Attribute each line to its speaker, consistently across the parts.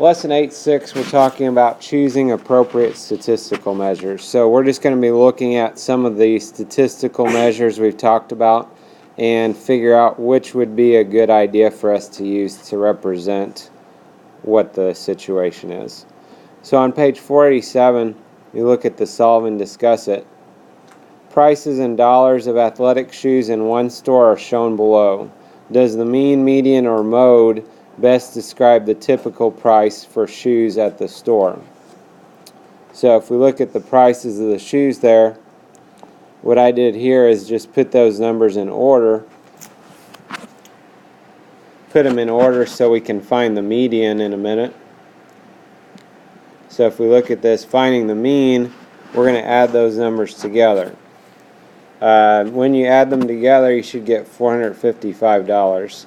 Speaker 1: Lesson 8.6, we're talking about choosing appropriate statistical measures. So we're just going to be looking at some of the statistical measures we've talked about and figure out which would be a good idea for us to use to represent what the situation is. So on page 487, we look at the solve and discuss it. Prices in dollars of athletic shoes in one store are shown below. Does the mean, median, or mode best describe the typical price for shoes at the store? So if we look at the prices of the shoes there, what I did here is just put those numbers in order. Put them in order so we can find the median in a minute. So if we look at this, finding the mean, we're going to add those numbers together. When you add them together, you should get $455.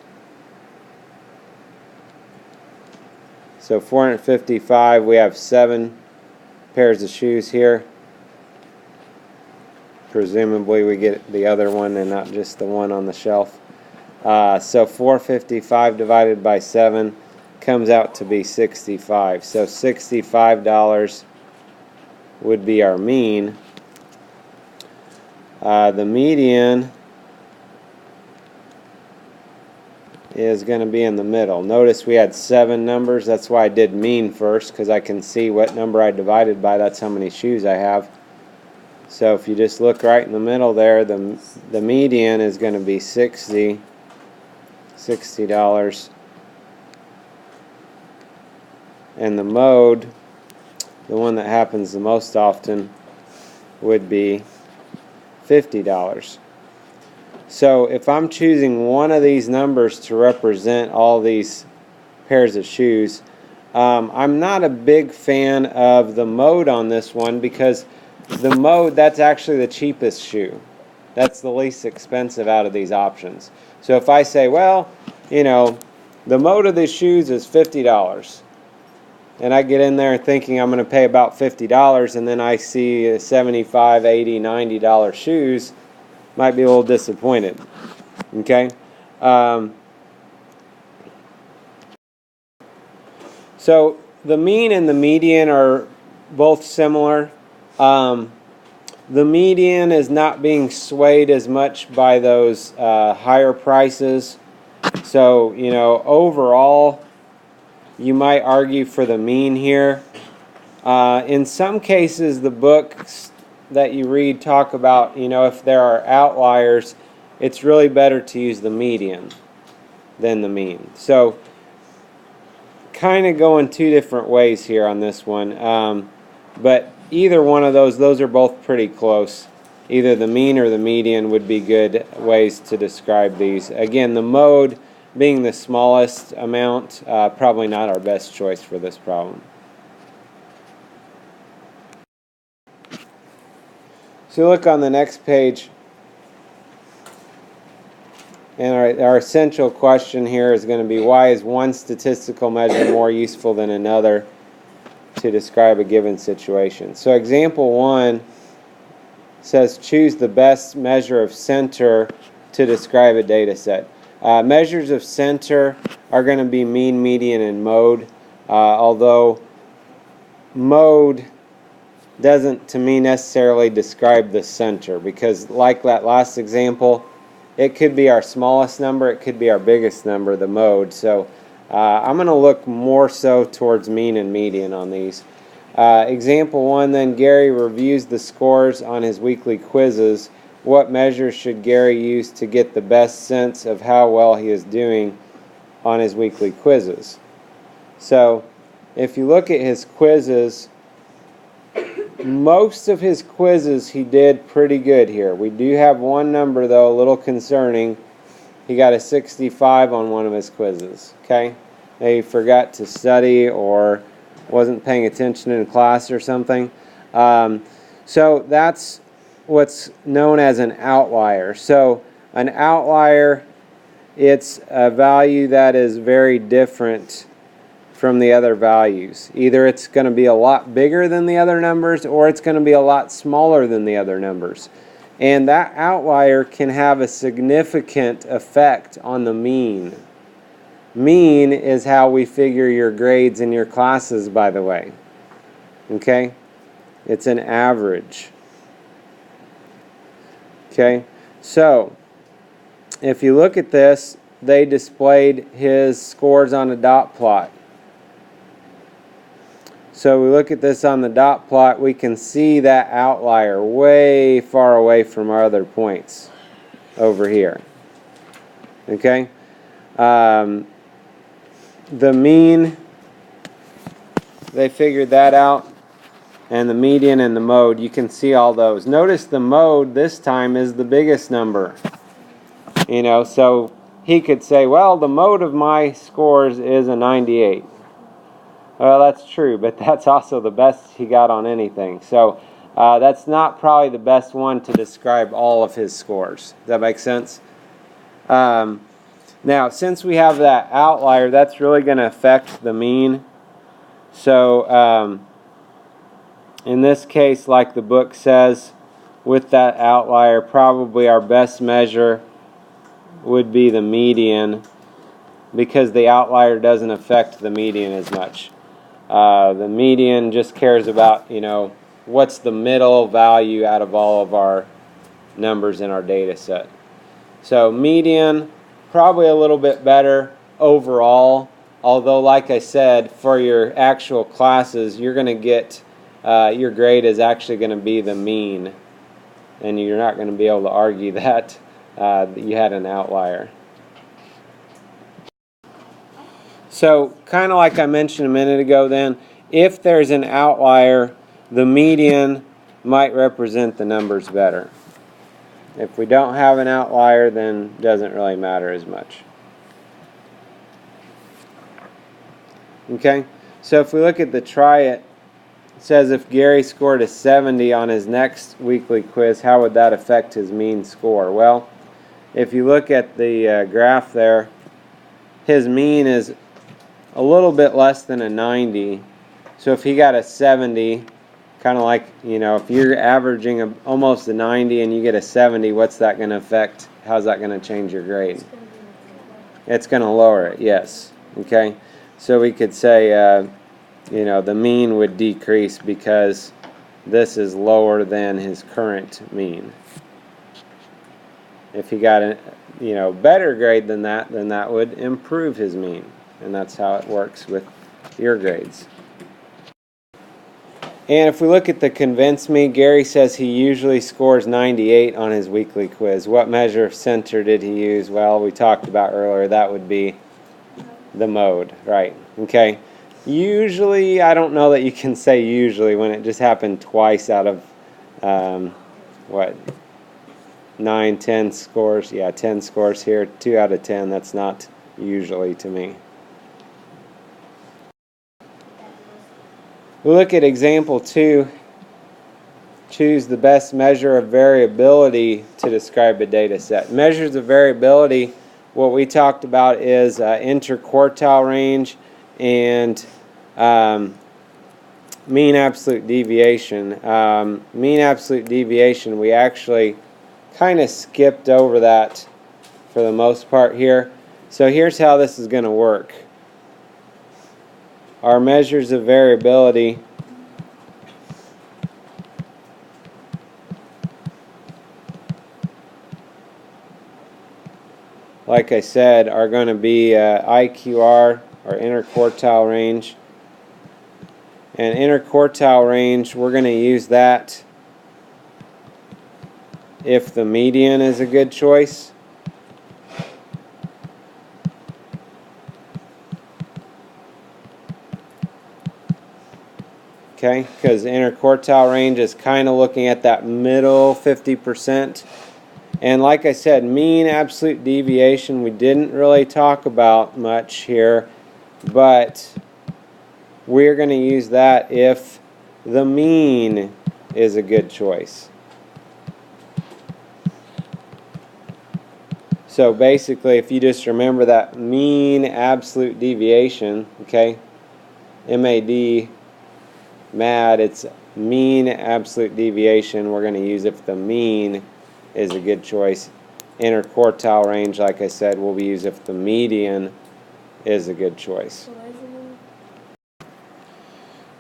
Speaker 1: So 455, we have 7 pairs of shoes here. Presumably we get the other one and not just the one on the shelf. So 455 divided by 7 comes out to be 65. So $65 would be our mean. The median is going to be in the middle. Notice we had 7 numbers. That's why I did mean first, because I can see what number I divided by. That's how many shoes I have. So if you just look right in the middle there, the median is going to be $60. And the mode, the one that happens the most often, would be $50. So if I'm choosing one of these numbers to represent all these pairs of shoes, I'm not a big fan of the mode on this one, because the mode, that's actually the cheapest shoe. That's the least expensive out of these options. So if I say, well, you know, the mode of these shoes is $50, and I get in there thinking I'm going to pay about $50, and then I see $75, $80, $90 shoes, might be a little disappointed. Okay? So the mean and the median are both similar. The median is not being swayed as much by those higher prices. So, you know, overall, you might argue for the mean here. In some cases, the books that you read talk about, you know, if there are outliers, it's really better to use the median than the mean. So, kind of going two different ways here on this one. But either one of those are both pretty close. Either the mean or the median would be good ways to describe these. Again, the mode being the smallest amount, probably not our best choice for this problem. So look on the next page, and our essential question here is going to be, why is one statistical measure more useful than another to describe a given situation? So example 1 says choose the best measure of center to describe a data set. Measures of center are going to be mean, median, and mode, although mode doesn't to me necessarily describe the center, because like that last example, it could be our smallest number, it could be our biggest number, the mode. So I'm going to look more so towards mean and median on these. Example 1 then, Gary reviews the scores on his weekly quizzes. What measures should Gary use to get the best sense of how well he is doing on his weekly quizzes? So if you look at his quizzes, most of his quizzes he did pretty good here. We do have one number though, a little concerning. He got a 65 on one of his quizzes. Okay, he forgot to study or wasn't paying attention in class or something. So that's what's known as an outlier. So an outlier, it's a value that is very different from the other values. Either it's going to be a lot bigger than the other numbers, or it's going to be a lot smaller than the other numbers. And that outlier can have a significant effect on the mean. Mean is how we figure your grades in your classes, by the way. Okay? It's an average. Okay? So, if you look at this, they displayed his scores on a dot plot. So we look at this on the dot plot, we can see that outlier way far away from our other points over here. Okay? The mean, they figured that out, and the median and the mode, you can see all those. Notice the mode this time is the biggest number. You know, so he could say, well, the mode of my scores is a 98. Well, that's true, but that's also the best he got on anything. So that's not probably the best one to describe all of his scores. Does that make sense? Now, since we have that outlier, that's really going to affect the mean. So in this case, like the book says, with that outlier, probably our best measure would be the median, because the outlier doesn't affect the median as much. The median just cares about, you know, what's the middle value out of all of our numbers in our data set. So median, probably a little bit better overall, although like I said, for your actual classes, you're going to get, your grade is actually going to be the mean, and you're not going to be able to argue that you had an outlier. So kind of like I mentioned a minute ago then, if there's an outlier, the median might represent the numbers better. If we don't have an outlier, then it doesn't really matter as much. Okay, so if we look at the try it, it says if Gary scored a 70 on his next weekly quiz, how would that affect his mean score? Well, if you look at the graph there, his mean is a little bit less than a 90. So if he got a 70, kind of like, you know, if you're averaging almost a 90 and you get a 70, what's that going to affect? How's that going to change your grade? It's going to lower it, yes. Okay, so we could say, you know, the mean would decrease because this is lower than his current mean. If he got a, you know, better grade than that, then that would improve his mean. And that's how it works with your grades. And if we look at the convince me, Gary says he usually scores 98 on his weekly quiz. What measure of center did he use? Well, we talked about earlier, that would be the mode, right? Okay. Usually, I don't know that you can say usually when it just happened twice out of, what, 9, 10 scores. Yeah, 10 scores here, 2 out of 10. That's not usually to me. We look at example 2. Choose the best measure of variability to describe a data set. Measures of variability, what we talked about is interquartile range and mean absolute deviation. Mean absolute deviation, we actually kind of skipped over that for the most part here. So here's how this is going to work. Our measures of variability like I said, are going to be IQR, or interquartile range. And interquartile range, we're going to use that if the median is a good choice. Okay, because interquartile range is kind of looking at that middle 50%. And like I said, mean absolute deviation, we didn't really talk about much here, but we're going to use that if the mean is a good choice. So basically, if you just remember that mean absolute deviation, okay, MAD, MAD, it's mean absolute deviation. We're going to use if the mean is a good choice. Interquartile range, like I said, will be used if the median is a good choice.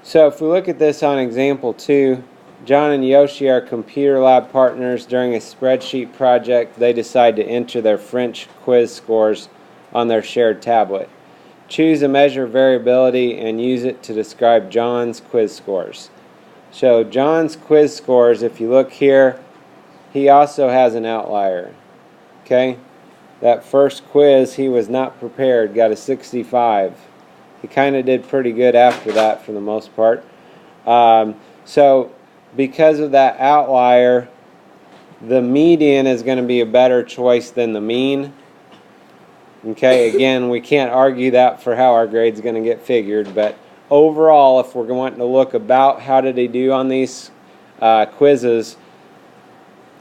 Speaker 1: So if we look at this on example 2, John and Yoshi are computer lab partners. During a spreadsheet project, they decide to enter their French quiz scores on their shared tablet. Choose a measure of variability and use it to describe John's quiz scores. So John's quiz scores, if you look here, he also has an outlier. Okay? That first quiz, he was not prepared, got a 65. He kind of did pretty good after that for the most part. So because of that outlier, the median is going to be a better choice than the mean. Okay, again, we can't argue that for how our grade's going to get figured, but overall, if we're wanting to look about how did he do on these quizzes,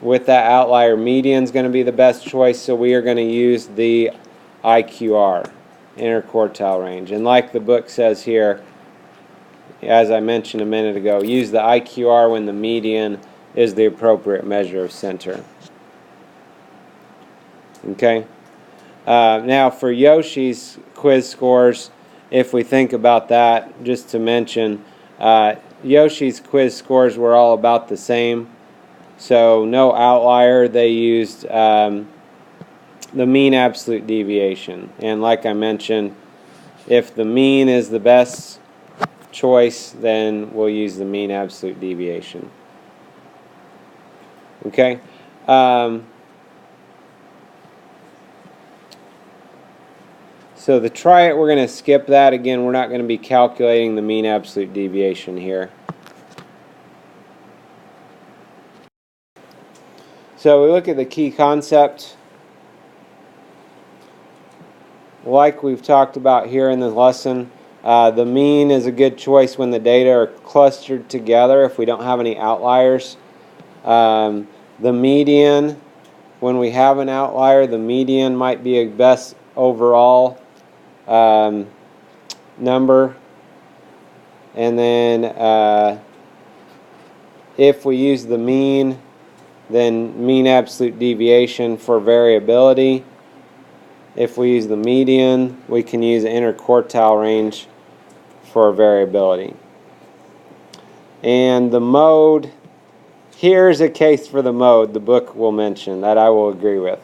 Speaker 1: with that outlier, median is going to be the best choice, so we are going to use the IQR, interquartile range. And like the book says here, as I mentioned a minute ago, use the IQR when the median is the appropriate measure of center. Okay? Now for Yoshi's quiz scores, if we think about that, just to mention, Yoshi's quiz scores were all about the same. So no outlier, they used the mean absolute deviation. And like I mentioned, if the mean is the best choice, then we'll use the mean absolute deviation. Okay? So the try it, we're going to skip that. Again, we're not going to be calculating the mean absolute deviation here. So we look at the key concept. Like we've talked about here in the lesson, the mean is a good choice when the data are clustered together if we don't have any outliers. The median, when we have an outlier, the median might be a best overall number. And then if we use the mean, then mean absolute deviation for variability. If we use the median, we can use the interquartile range for variability. And the mode, here's a case for the mode the book will mention that I will agree with.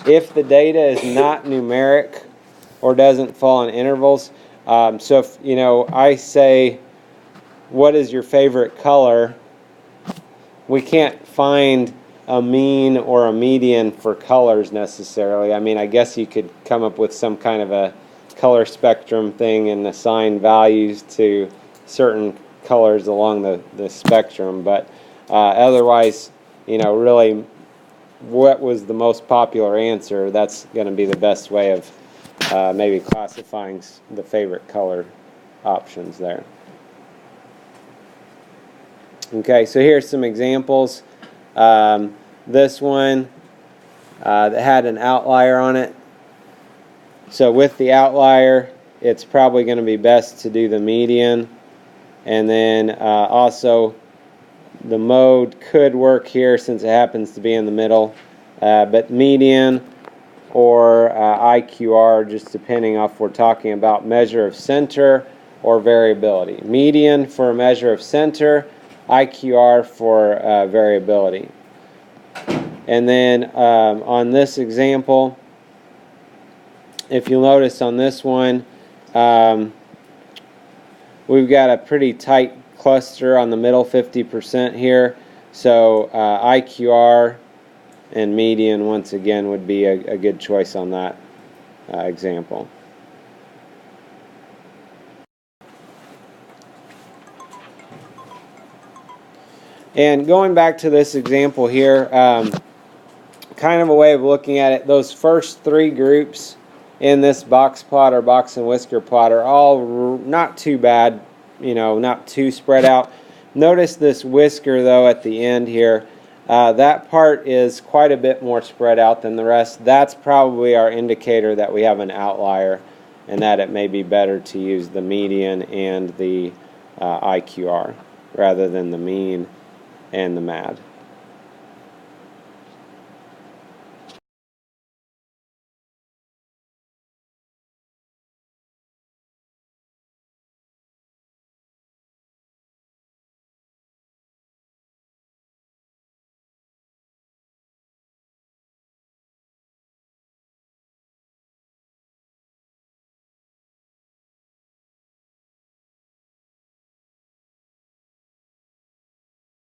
Speaker 1: If the data is not numeric or doesn't fall in intervals, so if I say, what is your favorite color? We can't find a mean or a median for colors necessarily. I mean, I guess you could come up with some kind of a color spectrum thing and assign values to certain colors along the spectrum, but otherwise, really what was the most popular answer, that's going to be the best way of maybe classifying the favorite color options there. Okay, so here's some examples. This one that had an outlier on it. So with the outlier, it's probably going to be best to do the median. And then also the mode could work here since it happens to be in the middle. But median or IQR, just depending if we're talking about measure of center or variability. Median for a measure of center, IQR for variability. And then on this example, if you'll notice on this one, we've got a pretty tight cluster on the middle 50% here. So IQR and median, once again, would be a good choice on that example. And going back to this example here, kind of a way of looking at it, those first three groups in this box plot or box and whisker plot are all not too bad, not too spread out. Notice this whisker though at the end here, that part is quite a bit more spread out than the rest. That's probably our indicator that we have an outlier and that it may be better to use the median and the IQR rather than the mean and the MAD.